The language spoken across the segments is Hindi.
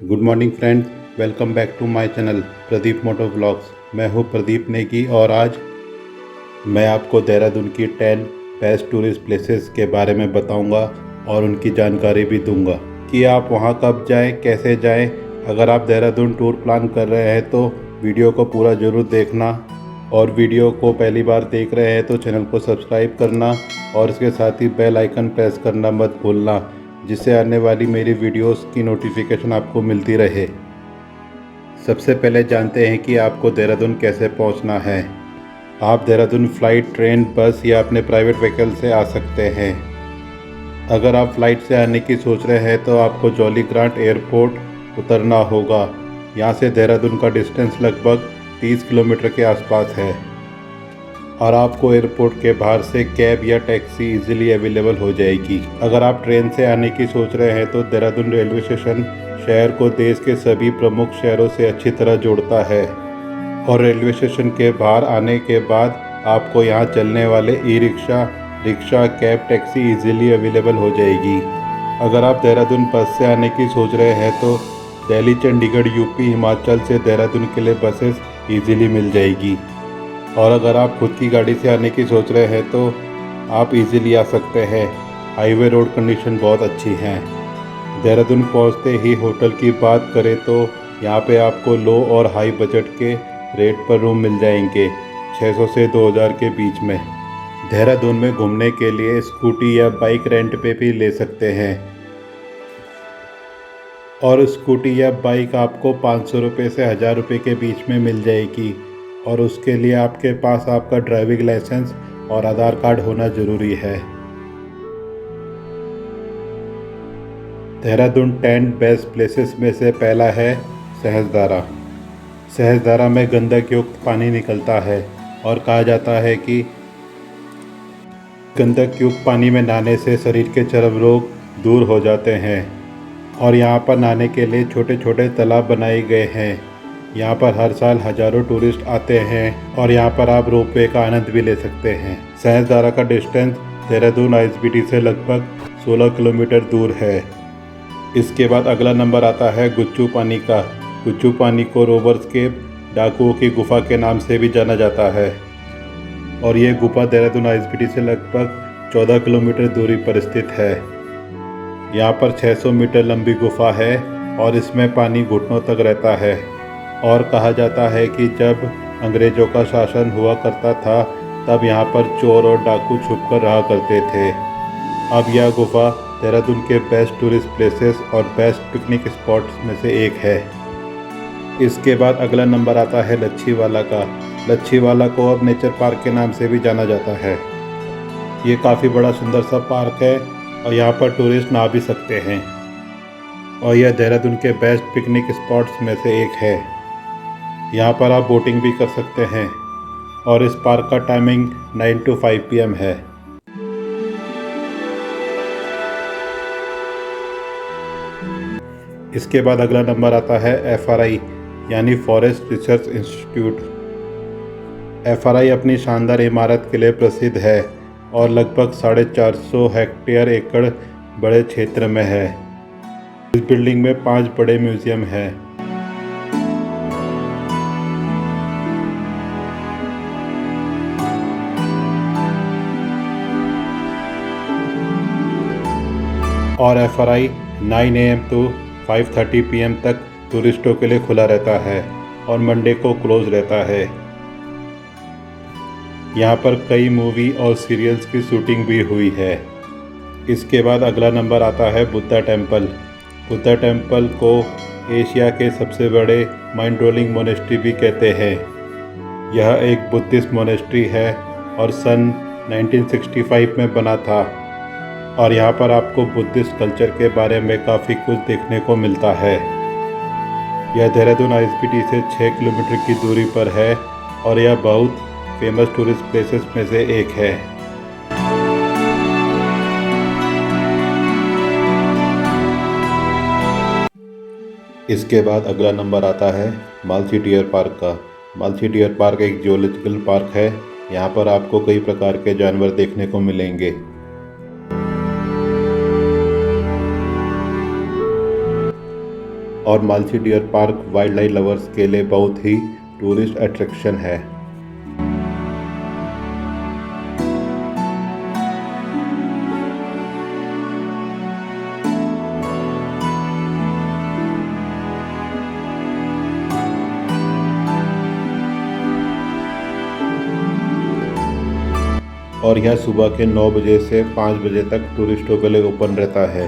Good morning friends, welcome back to my channel Pradeep moto vlogs. मैं हूं प्रदीप नेगी और आज मैं आपको देहरादून की 10 बेस्ट टूरिस्ट प्लेसेस के बारे में बताऊंगा और उनकी जानकारी भी दूंगा कि आप वहां कब जाएं, कैसे जाएं। अगर आप देहरादून टूर प्लान कर रहे हैं तो वीडियो को पूरा ज़रूर देखना, और वीडियो को पहली बार देख रहे हैं तो चैनल को सब्सक्राइब करना और इसके साथ ही बेल आइकन प्रेस करना मत भूलना, जिससे आने वाली मेरी वीडियोस की नोटिफिकेशन आपको मिलती रहे। सबसे पहले जानते हैं कि आपको देहरादून कैसे पहुंचना है। आप देहरादून फ़्लाइट, ट्रेन, बस या अपने प्राइवेट व्हीकल से आ सकते हैं। अगर आप फ़्लाइट से आने की सोच रहे हैं तो आपको जॉली ग्रांट एयरपोर्ट उतरना होगा। यहाँ से देहरादून का डिस्टेंस लगभग 30 किलोमीटर के आसपास है और आपको एयरपोर्ट के बाहर से कैब या टैक्सी इजीली अवेलेबल हो जाएगी। अगर आप ट्रेन से आने की सोच रहे हैं तो देहरादून रेलवे स्टेशन शहर को देश के सभी प्रमुख शहरों से अच्छी तरह जोड़ता है, और रेलवे स्टेशन के बाहर आने के बाद आपको यहाँ चलने वाले e rickshaw, cab, taxi easily available हो जाएगी। अगर आप देहरादून बस से आने की सोच रहे हैं तो दिल्ली, चंडीगढ़, यूपी, हिमाचल से देहरादून के लिए बसेस इजीली मिल जाएगी। और अगर आप खुद की गाड़ी से आने की सोच रहे हैं तो आप इजीली आ सकते हैं। हाईवे रोड कंडीशन बहुत अच्छी है। देहरादून पहुंचते ही होटल की बात करें तो यहाँ पे आपको लो और हाई बजट के रेट पर रूम मिल जाएंगे, 600 से 2000 के बीच में। देहरादून में घूमने के लिए स्कूटी या बाइक रेंट पे भी ले सकते हैं, और स्कूटी या बाइक आपको 500 रुपये से 1000 रुपये के बीच में मिल जाएगी, और उसके लिए आपके पास आपका ड्राइविंग लाइसेंस और आधार कार्ड होना ज़रूरी है। देहरादून 10 बेस्ट प्लेसेस में से पहला है सहस्त्रधारा। सहस्त्रधारा में गंधक युक्त पानी निकलता है और कहा जाता है कि गंधक युक्त पानी में नहाने से शरीर के चर्म रोग दूर हो जाते हैं। और यहाँ पर नहाने के लिए छोटे छोटे तालाब बनाए गए हैं। यहाँ पर हर साल हज़ारों टूरिस्ट आते हैं और यहाँ पर आप रोपवे का आनंद भी ले सकते हैं। सहस्त्रधारा का डिस्टेंस देहरादून आईएसबीटी से लगभग 16 किलोमीटर दूर है। इसके बाद अगला नंबर आता है गुच्चू पानी का। गुच्चू पानी को रोवर्स के डाकुओं की गुफा के नाम से भी जाना जाता है, और ये गुफा देहरादून आईएसबीटी से लगभग 14 किलोमीटर दूरी पर स्थित है। यहाँ पर 600 मीटर लंबी गुफा है और इसमें पानी घुटनों तक रहता है, और कहा जाता है कि जब अंग्रेज़ों का शासन हुआ करता था तब यहाँ पर चोर और डाकू छुपकर रहा करते थे। अब यह गुफा देहरादून के बेस्ट टूरिस्ट प्लेसेस और बेस्ट पिकनिक स्पॉट्स में से एक है। इसके बाद अगला नंबर आता है लच्छीवाला का। लच्छीवाला को अब नेचर पार्क के नाम से भी जाना जाता है। ये काफ़ी बड़ा सुंदर सा पार्क है और यहाँ पर टूरिस्ट नहा भी सकते हैं, और यह देहरादून के बेस्ट पिकनिक स्पॉट्स में से एक है। यहाँ पर आप बोटिंग भी कर सकते हैं, और इस पार्क का टाइमिंग 9 to 5 PM है। इसके बाद अगला नंबर आता है FRI यानी फॉरेस्ट रिसर्च इंस्टीट्यूट। FRI अपनी शानदार इमारत के लिए प्रसिद्ध है और लगभग 450 हेक्टेयर एकड़ बड़े क्षेत्र में है। इस बिल्डिंग में 5 बड़े म्यूजियम हैं। और FRI 9 AM to 5:30 PM तक टूरिस्टों के लिए खुला रहता है और मंडे को क्लोज रहता है। यहाँ पर कई मूवी और सीरियल्स की शूटिंग भी हुई है। इसके बाद अगला नंबर आता है बुद्धा टेम्पल। बुद्धा टेम्पल को एशिया के सबसे बड़े माइंड रोलिंग मोनेस्ट्री भी कहते हैं। यह एक बुद्धिस्ट मोनेस्ट्री है और सन 1965 में बना था, और यहाँ पर आपको बुद्धिस्ट कल्चर के बारे में काफ़ी कुछ देखने को मिलता है। यह देहरादून आईएसबीटी से 6 किलोमीटर की दूरी पर है और यह बहुत फेमस टूरिस्ट प्लेसेस में से एक है। इसके बाद अगला नंबर आता है मालसी डियर पार्क का। मालसी डियर पार्क एक जियोलॉजिकल पार्क है। यहाँ पर आपको कई प्रकार के जानवर देखने को मिलेंगे। और Malsi deer park wild life lovers के लिए बहुत ही टूरिस्ट अट्रैक्शन है। और यह सुबह के 9 बजे से 5 बजे तक टूरिस्टों के लिए ओपन रहता है।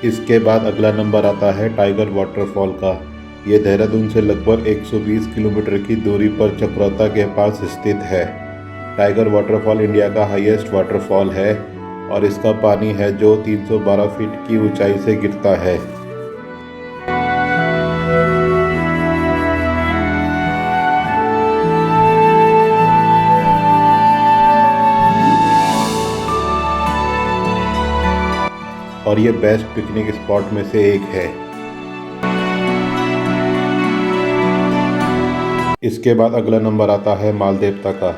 इसके बाद अगला नंबर आता है टाइगर वाटरफॉल का। ये देहरादून से लगभग 120 किलोमीटर की दूरी पर चक्राता के पास स्थित है। टाइगर वाटरफॉल इंडिया का हाईएस्ट वाटरफॉल है और इसका पानी है जो 312 फीट की ऊंचाई से गिरता है। और ये बेस्ट पिकनिक स्पॉट में से एक है। इसके बाद अगला नंबर आता है मालदेवता का।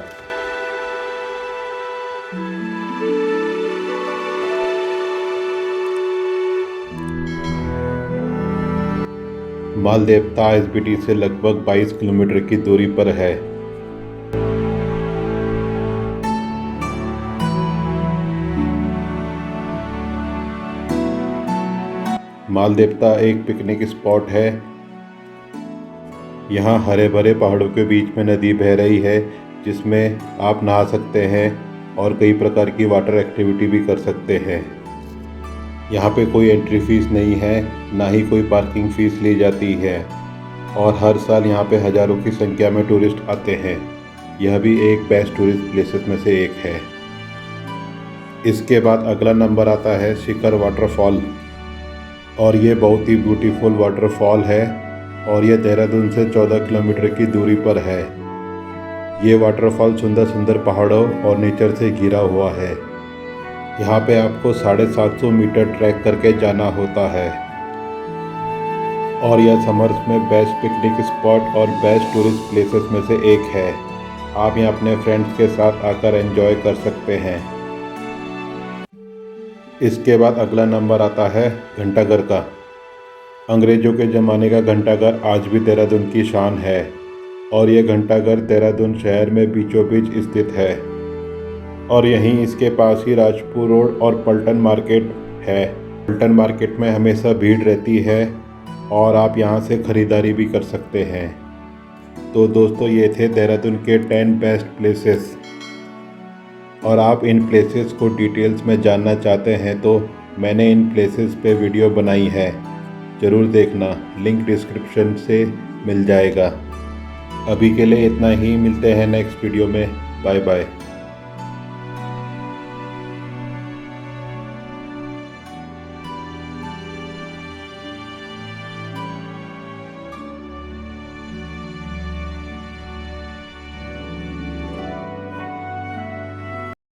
मालदेवता आईएसबीटी से लगभग 22 किलोमीटर की दूरी पर है। मालदेवता एक पिकनिक स्पॉट है। यहाँ हरे भरे पहाड़ों के बीच में नदी बह रही है जिसमें आप नहा सकते हैं और कई प्रकार की वाटर एक्टिविटी भी कर सकते हैं। यहाँ पे कोई एंट्री फीस नहीं है, ना ही कोई पार्किंग फ़ीस ली जाती है और हर साल यहाँ पे हज़ारों की संख्या में टूरिस्ट आते हैं। यह भी एक बेस्ट टूरिस्ट प्लेसेस में से एक है। इसके बाद अगला नंबर आता है शिखर वाटरफॉल और ये बहुत ही ब्यूटीफुल वाटरफॉल है और यह देहरादून से 14 किलोमीटर की दूरी पर है। ये वाटरफॉल सुंदर सुंदर पहाड़ों और नेचर से घिरा हुआ है। यहाँ पे आपको 750 मीटर ट्रैक करके जाना होता है और यह समर्स में बेस्ट पिकनिक स्पॉट और बेस्ट टूरिस्ट प्लेसेस में से एक है। आप यहाँ अपने फ्रेंड्स के साथ आकर एंजॉय कर सकते हैं। इसके बाद अगला नंबर आता है घंटाघर का। अंग्रेज़ों के ज़माने का घंटाघर आज भी देहरादून की शान है और ये घंटाघर देहरादून शहर में बीचों बीच स्थित है और यहीं इसके पास ही राजपुर रोड और पलटन मार्केट है। पलटन मार्केट में हमेशा भीड़ रहती है और आप यहाँ से ख़रीदारी भी कर सकते हैं। तो दोस्तों ये थे देहरादून के 10 बेस्ट प्लेसेस और आप इन प्लेसेस को डिटेल्स में जानना चाहते हैं तो मैंने इन प्लेसेस पे वीडियो बनाई है, ज़रूर देखना, लिंक डिस्क्रिप्शन से मिल जाएगा। अभी के लिए इतना ही, मिलते हैं नेक्स्ट वीडियो में। Bye bye.